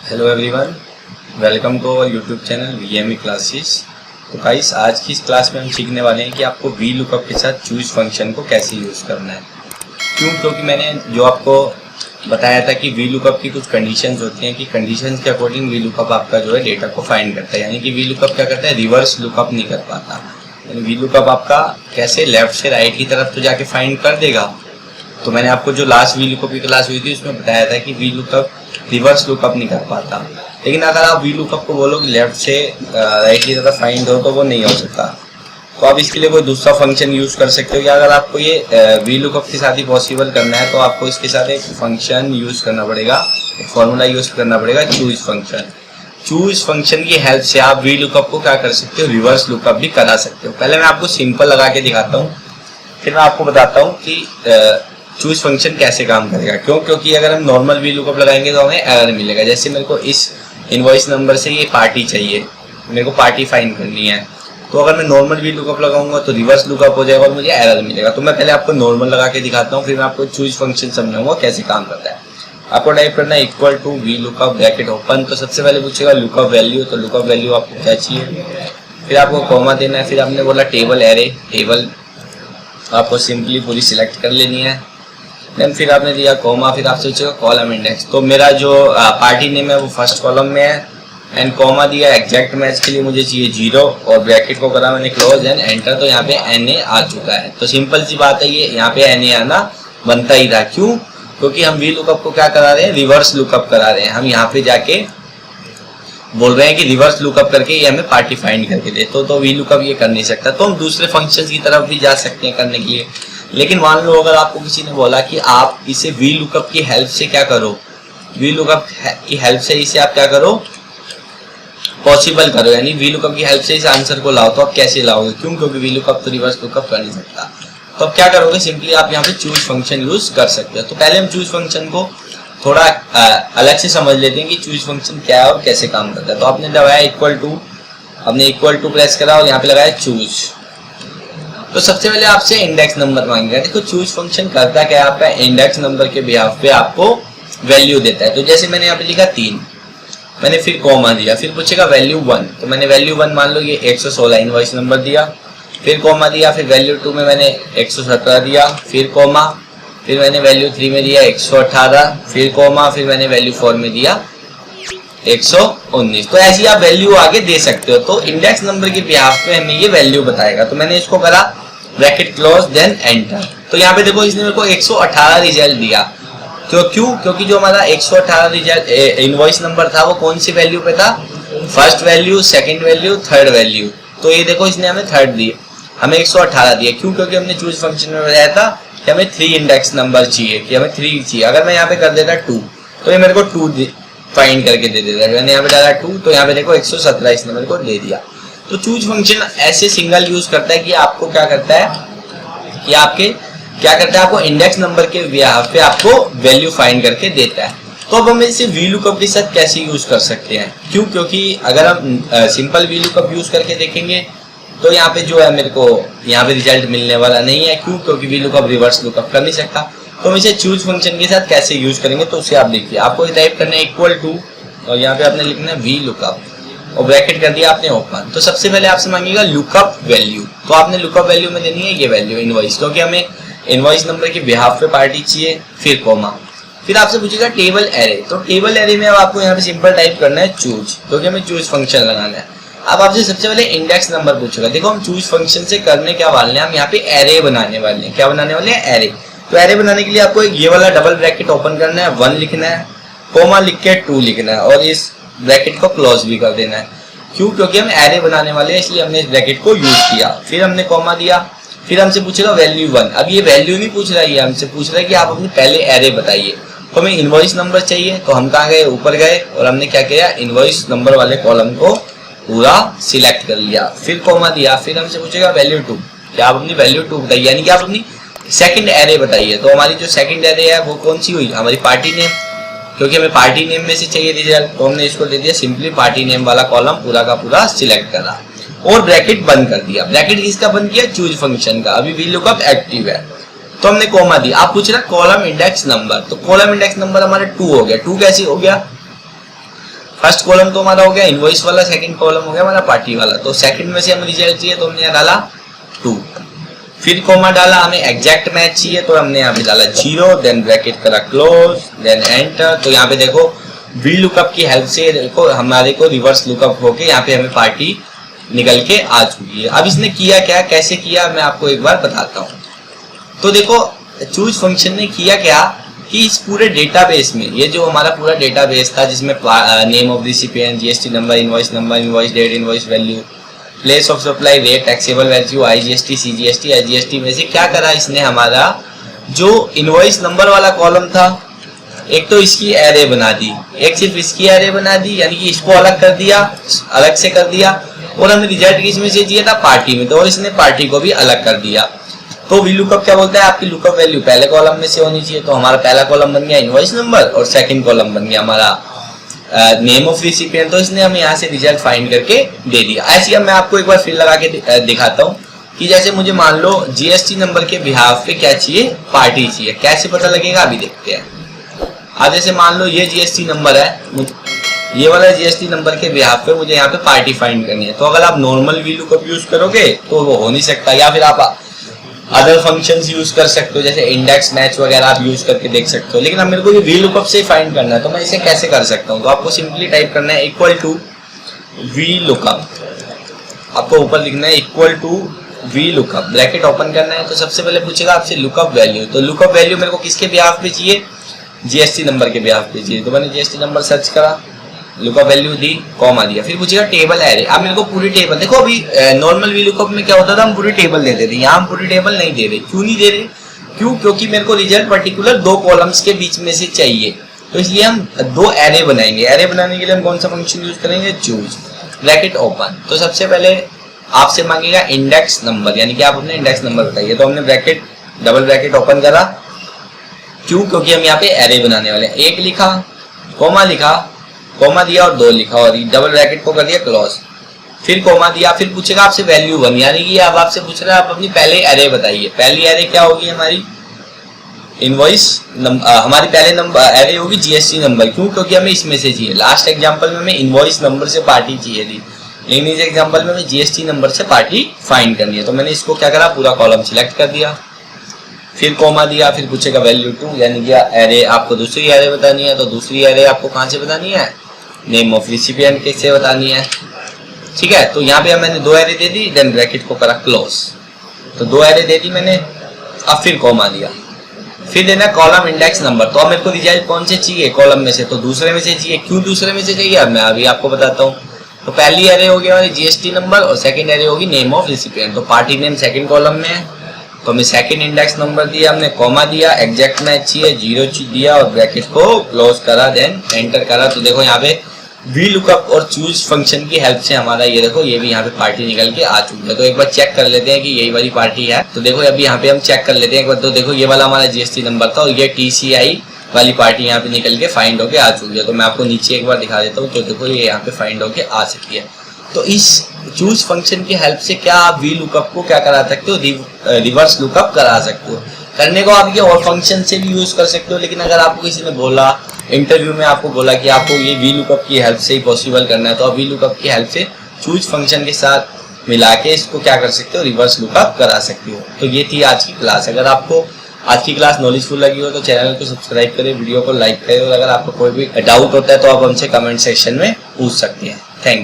Hello everyone, welcome to our YouTube channel VME classes. तो guys, आज की इस क्लास में हम सीखने वाले हैं कि आपको वी लुकअप के साथ चूज फंक्शन को कैसे यूज़ करना है। क्योंकि मैंने जो आपको बताया था कि वी लुकअप की कुछ कंडीशंस होती हैं कि कंडीशंस के अकॉर्डिंग वी लुकअप आपका जो है डेटा को फाइंड करता है। यानी कि वी लुकअप क्या करता है, रिवर्स लुकअप नहीं कर पाता। यानी वी लुकअप आपका कैसे लेफ्ट से राइट की तरफ तो जाके फाइंड कर देगा। तो मैंने आपको जो लास्ट वी लुकअप की क्लास हुई थी उसमें बताया था कि वी लुकअप रिवर्स लुकअप नहीं कर पाता। लेकिन अगर आप वी लुकअप को बोलो कि लेफ्ट से राइट की तरफ फाइंड हो तो वो नहीं हो सकता। तो आप इसके लिए कोई दूसरा फंक्शन यूज़ कर सकते हो, या अगर आपको ये वी लुकअप के साथ ही पॉसिबल करना है तो आपको इसके साथ एक फंक्शन यूज़ करना पड़ेगा, एक फॉर्मूला यूज़ करना पड़ेगा, चूज फंक्शन। चूज फंक्शन की हेल्प से आप वी लुकअप को क्या कर सकते हो, रिवर्स लुकअप भी करा सकते हो। पहले मैं आपको सिंपल लगा के दिखाता हूँ, फिर मैं आपको बताता हूँ कि चूज फंक्शन कैसे काम करेगा। क्योंकि अगर हम नॉर्मल वी लुकअप लगाएंगे तो हमें एरर मिलेगा। जैसे मेरे को इस इनवॉइस नंबर से ये पार्टी चाहिए, मेरे को पार्टी फाइंड करनी है, तो अगर मैं नॉर्मल वी लुकअप लगाऊंगा तो रिवर्स लुकअप हो जाएगा और मुझे एरर मिलेगा। तो मैं पहले आपको नॉर्मल लगा के दिखाता हूँ, फिर मैं आपको चूज फंक्शन समझाऊंगा कैसे काम करता है। आपको टाइप करना है equal to V lookup bracket open. तो सबसे पहले पूछेगा लुकअप वैल्यू, तो लुकअप वैल्यू आपको क्या चाहिए, फिर आपको कॉमा देना है, फिर आपने बोला टेबल एरे, टेबल आपको सिंपली पूरी सिलेक्ट कर लेनी है। देन फिर आपने दिया कॉमा, फिर आपसे पूछेगा कॉलम इंडेक्स। तो मेरा जो पार्टी नेम है वो फर्स्ट कॉलम में है, एंड कॉमा दिया एग्जैक्ट मैच के लिए मुझे चाहिए 0, और ब्रैकेट को करा मैंने क्लोज एंड एंटर। तो यहाँ पे NA आ चुका है। तो सिंपल सी बात है, ये यहाँ पे NA आना बनता ही था। क्यों? क्योंकि हम वी लुकअप को क्या करा रहे हैं, रिवर्स लुकअप करा रहे हैं। हम यहाँ पे जाके बोल रहे हैं कि रिवर्स लुकअप करके ये हमें पार्टी फाइंड करके दे। तो वी लुकअप ये कर नहीं सकता। तो हम दूसरे फंक्शन की तरफ भी जा सकते हैं करने के लिए। लेकिन मान लो अगर आपको किसी ने बोला कि आप इसे वी लुकअप की हेल्प से क्या करो, वी लुकअप की हेल्प से इसे आप क्या करो, पॉसिबल करो, यानी वी लुकअप की हेल्प से इस आंसर को लाओ। तो आप कैसे लाओगे? क्योंकि वी लुकअप तो रिवर्स लुकअप कर नहीं सकता। तो आप क्या करोगे, सिंपली आप यहाँ पे चूज फंक्शन यूज कर सकते हो। तो पहले हम चूज फंक्शन को थोड़ा अलग से समझ लेते हैं कि चूज फंक्शन क्या है और कैसे काम करता है। तो आपने दबाया इक्वल टू, आपने इक्वल टू प्रेस करा और यहाँ पे लगाया चूज। तो सबसे पहले आपसे इंडेक्स नंबर मांगेगा। देखो चूज फंक्शन करता क्या है, आपका इंडेक्स नंबर के बिहाफ पे आपको वैल्यू देता है। तो जैसे मैंने यहाँ पे लिखा 3, मैंने फिर कॉमा दिया, फिर पूछेगा वैल्यू 1, तो मैंने वैल्यू 1 मान लो ये 116 इनवॉइस नंबर दिया, फिर कॉमा दिया, फिर वैल्यू 2 में मैंने 117 दिया, फिर कॉमा, फिर मैंने वैल्यू 3 में दिया 118, फिर कॉमा, फिर मैंने वैल्यू 4 में दिया 119। तो ऐसी आप वैल्यू आगे दे सकते हो। तो इंडेक्स नंबर के बिहाफ पे हमें ये वैल्यू बताएगा। तो मैंने इसको करा ब्रैकेट क्लोज देन एंटर। तो यहाँ पे देखो इसने मेरे को 118 रिजल्ट दिया। तो क्योंकि जो हमारा 118 रिजल्ट इनवॉइस नंबर था वो कौन सी वैल्यू पे था, first value, second value, third value. तो ये देखो इसने हमें थर्ड दिए, हमें 118 दिया। क्यों? क्योंकि हमने चूज फंक्शन में बताया था कि हमें 3 इंडेक्स नंबर चाहिए, कि हमें 3 चाहिए। अगर मैं यहाँ पे कर देता 2 तो ये मेरे को 2 फाइंड करके दे देता। मैंने यहाँ पे डाला 2 तो यहाँ पे देखो 117 इसने मेरे को दे दिया। तो चूज फंक्शन ऐसे सिंगल यूज करता है कि आपको क्या करता है, कि आपके क्या करता है, आपको इंडेक्स नंबर के बिहाफ पे आपको वैल्यू फाइंड करके देता है। तो अब हम इसे वी लुकअप के साथ कैसे यूज कर सकते हैं? क्यों? क्योंकि अगर हम सिंपल वी लुकअप यूज करके देखेंगे तो यहाँ पे जो है मेरे को यहाँ पे रिजल्ट मिलने वाला नहीं है। क्यों? क्योंकि वी लुकअप रिवर्स लुकअप कर नहीं सकता। तो हम इसे चूज फंक्शन के साथ कैसे यूज करेंगे, तो उसे आप देखिए। आपको टाइप करना है इक्वल टू, और यहाँ पे आपने लिखना है वी लुकअप, और ब्रैकेट कर दिया आपने ओपन। तो सबसे पहले आपसे मांगेगा लुकअप वैल्यू। तो आपने लुकअप वैल्यू में देनी है ये वैल्यू इनवॉइस, क्योंकि हमें इनवॉइस नंबर के बिहाफ पे पार्टी चाहिए, फिर कॉमा, फिर आपसे पूछेगा टेबल एरे। तो टेबल एरे में अब आपको यहाँ पे सिंपल टाइप करना है चूज, क्योंकि हमें चूज फंक्शन लगाना है। अब आपसे सबसे पहले इंडेक्स नंबर पूछेगा। देखो हम चूज फंक्शन से करने क्या वाले हैं, हम यहाँ पे एरे बनाने वाले हैं। क्या बनाने वाले हैं? एरे। तो एरे बनाने के लिए आपको ये वाला डबल ब्रैकेट ओपन करना है, 1 लिखना है, कॉमा लिख के 2 लिखना है, और इस ब्रैकेट को क्लोज भी कर देना है। क्यों? क्योंकि हम एरे बनाने वाले हैं, इसलिए हमने इस ब्रैकेट को यूज किया। फिर हमने कॉमा दिया, फिर हमसे पूछेगा वैल्यू 1। अब ये वैल्यू नहीं पूछ रहा है, हमसे पूछ रहा है कि आप अपने पहले एरे बताइए। तो हमें इनवॉइस नंबर चाहिए, तो हम कहाँ गए, ऊपर गए, और हमने क्या किया, इनवॉइस नंबर वाले कॉलम को पूरा सिलेक्ट कर लिया। फिर कॉमा दिया, फिर हमसे पूछेगा वैल्यू 2, क्या आप अपनी वैल्यू 2 बताइए, यानी कि आप अपनी सेकंड एरे बताइए। तो हमारी जो सेकंड एरे है वो कौन सी हुई, हमारी पार्टी नेम, क्योंकि हमें पार्टी नेम में से चाहिए रिजल्ट। तो हमने इसको दे दिया सिंपली पार्टी नेम वाला कॉलम पूरा का पूरा सिलेक्ट करा, और ब्रैकेट बंद कर दिया। ब्रैकेट किसका बंद किया? चूज फंक्शन का। अभी वी लुकअप एक्टिव है। तो हमने कॉमा दी। आप पूछ रहे कॉलम इंडेक्स नंबर, तो कॉलम इंडेक्स नंबर हमारा 2 हो गया। 2 कैसे हो गया? फर्स्ट कॉलम तो हमारा हो गया इनवॉइस वाला, सेकंड कॉलम हो गया हमारा पार्टी वाला। तो सेकंड में से हमें रिजल्ट चाहिए तो हमने यहाँ डाला 2, फिर कॉमा डाला, हमें एग्जैक्ट मैच चाहिए तो हमने यहाँ पे डाला 0, देन ब्रैकेट करा क्लोज, देन एंटर। तो यहाँ पे देखो वी लुकअप की हेल्प से देखो हमारे को रिवर्स लुकअप होके यहाँ पे हमें पार्टी निकल के आ चुकी है। अब इसने किया क्या, कैसे किया, मैं आपको एक बार बताता हूँ। तो देखो चूज फंक्शन ने किया क्या कि इस पूरे डेटाबेस में, ये जो हमारा पूरा डेटाबेस था जिसमें name of recipient, GST number, invoice date, invoice value, place of supply, rate, taxable value, IGST, CGST, IGST में से क्या करा इसने, हमारा जो इनवॉइस नंबर वाला कॉलम था एक तो इसकी एरे बना दी, एक सिर्फ इसकी एरे बना दी, यानी कि इसको अलग कर दिया, अलग से कर दिया, और हमने रिजल्ट किसमें से दिया था, पार्टी में, तो इसने पार्टी को भी अलग कर दिया। तो वी लुकअप क्या बोलता है, आपकी लुकअप वैल्यू पहले कॉलम में से होनी चाहिए। तो हमारा पहला कॉलम बन गया इनवॉइस नंबर और सेकंड कॉलम बन गया हमारा नेम ऑफ रिसिपिएंट। तो इसने हमें यहाँ से रिजल्ट फाइंड करके दे दिया। ऐसे अब मैं आपको एक बार फिर लगा के दिखाता हूँ कि जैसे मुझे मान लो जीएसटी नंबर के बिहाफ पे क्या चाहिए, पार्टी चाहिए। कैसे पता लगेगा अभी देखते हैं। आज जैसे मान लो ये जीएसटी नंबर है, ये वाला जीएसटी नंबर के बिहाफ पे मुझे यहाँ पे पार्टी फाइंड करनी है। तो अगर आप नॉर्मल वी लुकअप यूज करोगे तो वो हो नहीं सकता, या फिर आप अदर फंक्शंस यूज कर सकते हो, जैसे इंडेक्स मैच वगैरह आप यूज करके देख सकते हो। लेकिन अब मेरे को ये वी लुकअप से फाइंड करना है, तो मैं इसे कैसे कर सकता हूँ। तो आपको सिंपली टाइप करना है इक्वल टू वी लुकअप, आपको ऊपर लिखना है equal to V lookup, bracket open करना है। तो सबसे पहले पूछेगा आपसे लुकअप वैल्यू, तो लुकअप वैल्यू मेरे को किसके बिहाफ पे चाहिए, जीएसटी नंबर के बिहाफ पे चाहिए। तो मैंने जीएसटी नंबर सर्च करा, लुकअप वैल्यू दी, कॉमा दिया, फिर पूछेगा टेबल एरे। अब मेरे को पूरी टेबल, देखो अभी नॉर्मल वी लुकअप में क्या होता था, हम पूरी टेबल देते थे, यहाँ हम पूरी टेबल नहीं दे रहे। क्यों नहीं दे रहे, क्यों, क्योंकि मेरे को रिजल्ट पर्टिकुलर 2 कॉलम्स के बीच में से चाहिए, तो इसलिए हम 2 एरे बनाएंगे। एरे बनाने के लिए हम कौन सा फंक्शन यूज करेंगे, चूज, ब्रैकेट ओपन। तो सबसे पहले आपसे मांगेगा इंडेक्स नंबर, यानी कि आप अपने इंडेक्स नंबर बताइए। तो हमने ब्रैकेट डबल ब्रैकेट ओपन करा, क्यों, क्योंकि हम यहाँ पे एरे बनाने वाले हैं। 1 लिखा, कॉमा लिखा, कॉमा दिया और 2 लिखा, और डबल ब्रैकेट को कर दिया क्लोज, फिर कॉमा दिया, फिर पूछेगा आपसे वैल्यू 1, यानी कि अब आपसे पूछ रहा है आप अपनी पहले एरे बताइए। पहली एरे क्या होगी हमारी, इनवॉइस हमारी पहले नंबर एरे होगी जीएसटी नंबर। क्यों, क्योंकि हमें इसमें से चाहिए। लास्ट एग्जांपल में हमें इनवॉइस नंबर से पार्टी चाहिए थी, लेकिन इस एग्जांपल में हमें जीएसटी नंबर से पार्टी फाइंड करनी है। तो मैंने इसको क्या करा, पूरा कॉलम सिलेक्ट कर दिया, फिर कॉमा दिया, फिर पूछेगा वैल्यू 2, यानी कि एरे आपको दूसरी एरे बतानी है। तो दूसरी एरे आपको कहाँ से बतानी है, नेम ऑफ रिसिपिएंट कैसे बतानी है, ठीक है। तो यहाँ पे मैंने 2 एरे दे दी, देन ब्रैकेट को करा क्लोज, तो 2 एरे दे दी मैंने। अब फिर कॉमा दिया, फिर देना कॉलम इंडेक्स नंबर। तो अब मेरे को रिजल्ट कौन से चाहिए, कॉलम में से, तो दूसरे में से चाहिए। क्यों दूसरे में से चाहिए, अब मैं अभी आपको बताता हूँ। तो पहली एरे होगी हमारी जीएसटी नंबर और सेकंड एरे होगी नेम ऑफ रिसिपिएंट। तो पार्टी नेम सेकंड कॉलम में है, तो हमें सेकंड इंडेक्स नंबर दिया, हमने कॉमा दिया, एग्जैक्ट मैच चाहिए, 0 दिया और ब्रैकेट को क्लोज करा, देन एंटर करा। तो देखो यहाँ पे वी लुकअप और चूज फंक्शन की हेल्प से हमारा ये देखो ये भी यहाँ पे पार्टी निकल के आ चुकी है। तो एक बार चेक कर लेते हैं कि यही वाली पार्टी है। तो देखो अभी यहाँ पे हम चेक कर लेते हैं एक बार। तो देखो ये वाला हमारा जीएसटी नंबर था और ये टीसीआई वाली पार्टी यहाँ पे निकल के फाइंड होके आ चुकी है। तो मैं आपको नीचे एक बार दिखा देता हूँ। तो देखो ये यहाँ पे फाइंड होके आ चुकी है। तो इस चूज फंक्शन की हेल्प से क्या आप वी लुकअप को क्या करा सकते हो, रिवर्स लुकअप करा सकते हो। करने को आप ये और फंक्शन से भी यूज कर सकते हो, लेकिन अगर आपको किसी ने बोला इंटरव्यू में, आपको बोला कि आपको ये वी लुकअप की हेल्प से ही पॉसिबल करना है, तो आप वी लुकअप की हेल्प से चूज फंक्शन के साथ मिला के इसको क्या कर सकते हो, रिवर्स लुकअप करा सकते हो। तो ये थी आज की क्लास। अगर आपको आज की क्लास नॉलेजफुल लगी हो तो चैनल को सब्सक्राइब करें, वीडियो को लाइक करें, और अगर आपको कोई भी डाउट होता है तो आप हमसे कमेंट सेक्शन में पूछ सकते हैं। Thank you.